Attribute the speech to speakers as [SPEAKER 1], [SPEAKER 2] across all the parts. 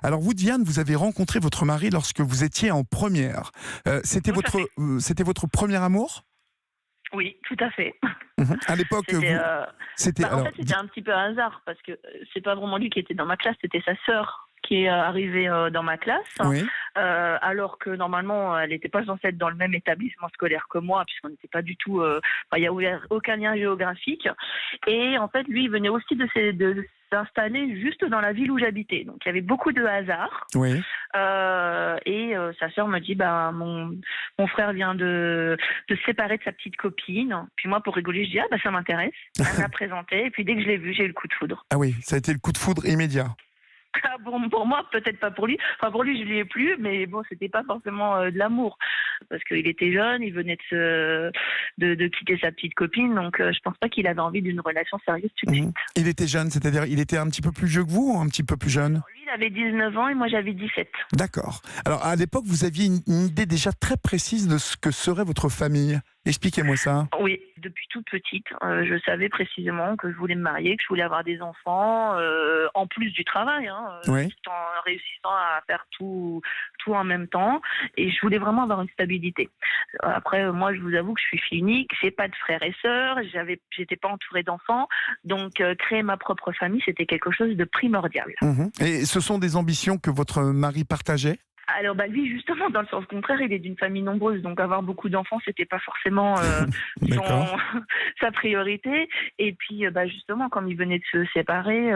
[SPEAKER 1] Alors vous, Diane, vous avez rencontré votre mari lorsque vous étiez en première.
[SPEAKER 2] Tout à fait.
[SPEAKER 1] C'était votre premier amour?
[SPEAKER 2] Oui, tout à fait.
[SPEAKER 1] À l'époque,
[SPEAKER 2] C'était,
[SPEAKER 1] c'était
[SPEAKER 2] en
[SPEAKER 1] alors.
[SPEAKER 2] fait, c'était un petit peu un hasard parce que c'est pas vraiment lui qui était dans ma classe, c'était sa sœur qui est arrivée dans ma classe,
[SPEAKER 1] Oui.
[SPEAKER 2] alors que normalement, elle n'était pas censée être dans le même établissement scolaire que moi, puisqu'on n'était pas du tout. Il n'y a aucun lien géographique. Et en fait, lui, il venait aussi de s'installer juste dans la ville où j'habitais. Donc, il y avait beaucoup de hasard.
[SPEAKER 1] Oui.
[SPEAKER 2] Et sa sœur me dit, mon frère vient de se séparer de sa petite copine. Puis moi, pour rigoler, je dis, ça m'intéresse. Elle m'a présenté. Et puis dès que je l'ai vu, j'ai eu le coup de foudre.
[SPEAKER 1] Ah oui, ça a été le coup de foudre immédiat.
[SPEAKER 2] Bon, pour moi, peut-être pas pour lui. Enfin, pour lui, je l'ai plus, mais bon, c'était pas forcément de l'amour. Parce qu'il était jeune, il venait de quitter sa petite copine, donc je pense pas qu'il avait envie d'une relation sérieuse tout de suite.
[SPEAKER 1] Il était jeune, c'est-à-dire il était un petit peu plus vieux que vous ou un petit peu plus jeune?
[SPEAKER 2] Alors, lui, il avait 19 ans et moi, j'avais 17.
[SPEAKER 1] D'accord. Alors à l'époque, vous aviez une idée déjà très précise de ce que serait votre famille. Expliquez-moi ça.
[SPEAKER 2] Oui, depuis toute petite, je savais précisément que je voulais me marier, que je voulais avoir des enfants, en plus du travail,
[SPEAKER 1] Oui.
[SPEAKER 2] tout en réussissant à faire tout en même temps. Et je voulais vraiment avoir une stabilité. Après, moi, je vous avoue que je suis fille unique, j'ai pas de frères et sœurs, j'étais pas entourée d'enfants, donc créer ma propre famille, c'était quelque chose de primordial.
[SPEAKER 1] Et ce sont des ambitions que votre mari partageait?
[SPEAKER 2] Alors lui justement dans le sens contraire, il est d'une famille nombreuse, donc avoir beaucoup d'enfants c'était pas forcément
[SPEAKER 1] D'accord.
[SPEAKER 2] sa priorité. Et puis justement comme il venait de se séparer,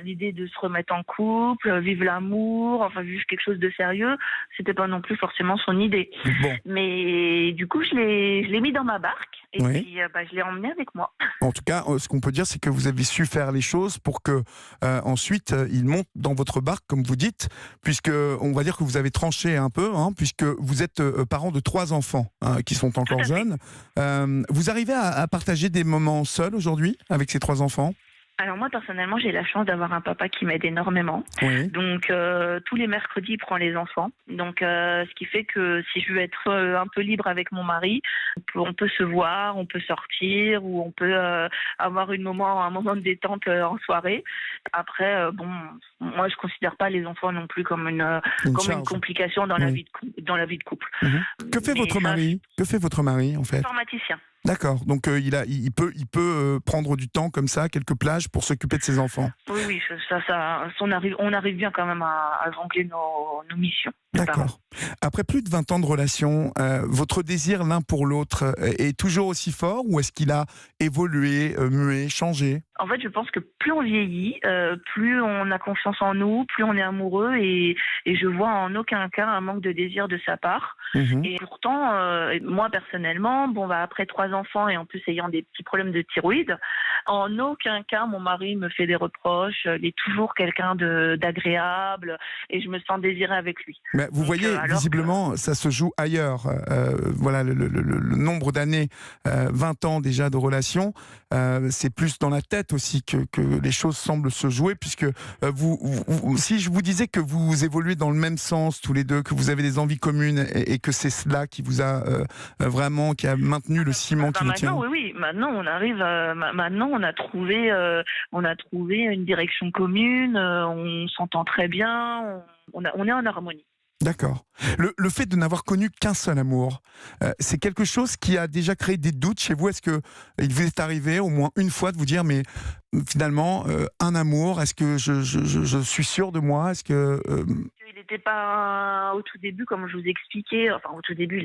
[SPEAKER 2] l'idée de se remettre en couple, vivre l'amour, enfin vivre quelque chose de sérieux, c'était pas non plus forcément son idée.
[SPEAKER 1] Bon.
[SPEAKER 2] Mais du coup je l'ai mis dans ma barque et
[SPEAKER 1] Oui.
[SPEAKER 2] puis je l'ai emmené avec moi.
[SPEAKER 1] En tout cas, ce qu'on peut dire, c'est que vous avez su faire les choses pour que ensuite il monte dans votre barque, comme vous dites, puisque on va dire que vous avez tranché un peu, puisque vous êtes parent de 3 enfants qui sont encore jeunes. Vous arrivez à partager des moments seuls aujourd'hui avec ces 3 enfants?
[SPEAKER 2] Alors moi personnellement j'ai la chance d'avoir un papa qui m'aide énormément.
[SPEAKER 1] Oui.
[SPEAKER 2] Donc tous les mercredis il prend les enfants. Donc ce qui fait que si je veux être un peu libre avec mon mari, on peut se voir, on peut sortir ou on peut avoir un moment de détente en soirée. Après moi je considère pas les enfants non plus comme une complication dans la vie de couple.
[SPEAKER 1] Que fait
[SPEAKER 2] Mais
[SPEAKER 1] votre mari? Que fait votre mari en fait?
[SPEAKER 2] Informaticien.
[SPEAKER 1] D'accord, donc il peut prendre du temps comme ça, quelques plages pour s'occuper de ses enfants.
[SPEAKER 2] Oui, on arrive bien quand même à jongler nos missions.
[SPEAKER 1] D'accord. Après plus de 20 ans de relation, votre désir l'un pour l'autre est toujours aussi fort ou est-ce qu'il a évolué, mué, changé?
[SPEAKER 2] En fait, je pense que plus on vieillit, plus on a confiance en nous, plus on est amoureux et je vois en aucun cas un manque de désir de sa part. Et pourtant, moi personnellement, après 3 enfants et en plus ayant des petits problèmes de thyroïde, en aucun cas mon mari me fait des reproches. Il est toujours quelqu'un d'agréable et je me sens désirée avec lui.
[SPEAKER 1] Mais vous voyez, visiblement, ça se joue ailleurs. Voilà, le nombre d'années, 20 ans déjà de relation, c'est plus dans la tête aussi que les choses semblent se jouer, puisque si je vous disais que vous évoluez dans le même sens tous les deux, que vous avez des envies communes et que c'est cela qui vous a vraiment, qui a maintenu le ciment qui vous tient.
[SPEAKER 2] Oui. Maintenant, on arrive. Maintenant, on a trouvé une direction commune. On s'entend très bien. On est en harmonie.
[SPEAKER 1] D'accord. Le fait de n'avoir connu qu'un seul amour, c'est quelque chose qui a déjà créé des doutes chez vous? Est-ce que il vous est arrivé au moins une fois de vous dire mais finalement un amour, est-ce que je suis sûr de moi? Est-ce que
[SPEAKER 2] Il n'était pas au tout début, comme je vous expliquais. Enfin, au tout début,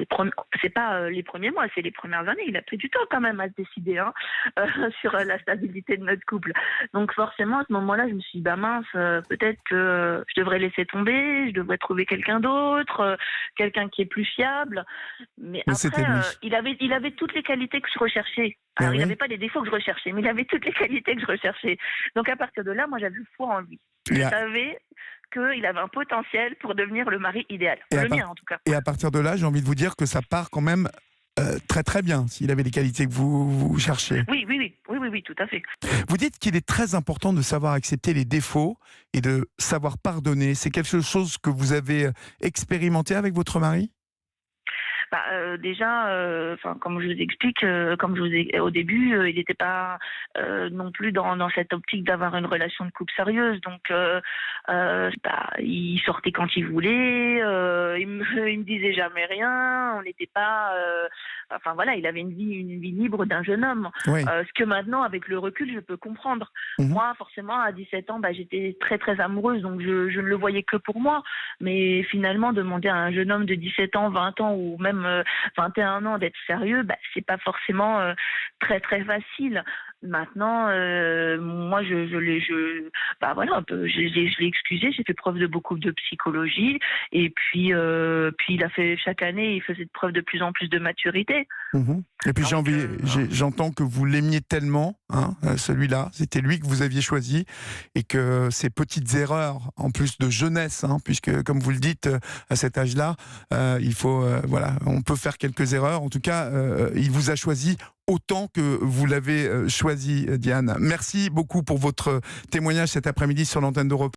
[SPEAKER 2] c'est pas les premiers mois, c'est les premières années. Il a pris du temps quand même à se décider sur la stabilité de notre couple. Donc forcément, à ce moment-là, je me suis dit, mince, peut-être que je devrais laisser tomber, je devrais trouver quelqu'un d'autre, quelqu'un qui est plus fiable. Mais après, il avait toutes les qualités que je recherchais. Alors, il n'avait pas les défauts que je recherchais, mais il avait toutes les qualités que je recherchais. Donc à partir de là, moi, j'avais foi en lui. Je savais qu'il avait un potentiel pour devenir le mari idéal. Le mien, en tout cas.
[SPEAKER 1] Et à partir de là, j'ai envie de vous dire que ça part quand même très très bien, s'il avait les qualités que vous cherchez.
[SPEAKER 2] Oui, tout à fait.
[SPEAKER 1] Vous dites qu'il est très important de savoir accepter les défauts et de savoir pardonner. C'est quelque chose que vous avez expérimenté avec votre mari ?
[SPEAKER 2] Déjà, enfin, comme je vous explique, comme je vous ai au début, il n'était pas non plus dans cette optique d'avoir une relation de couple sérieuse. Donc, il sortait quand il voulait, il me disait jamais rien. On n'était pas, enfin voilà, il avait une vie libre d'un jeune homme.
[SPEAKER 1] Oui.
[SPEAKER 2] Ce que maintenant, avec le recul, je peux comprendre.
[SPEAKER 1] Mhm.
[SPEAKER 2] Moi, forcément, à 17 ans, j'étais très très amoureuse, donc je ne le voyais que pour moi. Mais finalement, demander à un jeune homme de 17 ans, 20 ans ou même 21 ans d'être sérieux, c'est pas forcément très très facile. Maintenant, moi, voilà, je l'ai excusé. J'ai fait preuve de beaucoup de psychologie, et puis il a fait chaque année, il faisait preuve de plus en plus de maturité.
[SPEAKER 1] Mhm. Et puis
[SPEAKER 2] Donc,
[SPEAKER 1] j'entends que vous l'aimiez tellement, hein, celui-là, c'était lui que vous aviez choisi, et que ces petites erreurs, en plus de jeunesse, hein, puisque comme vous le dites, à cet âge-là, il faut, voilà, on peut faire quelques erreurs. En tout cas, il vous a choisi autant que vous l'avez choisi, Diane. Merci beaucoup pour votre témoignage cet après-midi sur l'antenne d'Europe.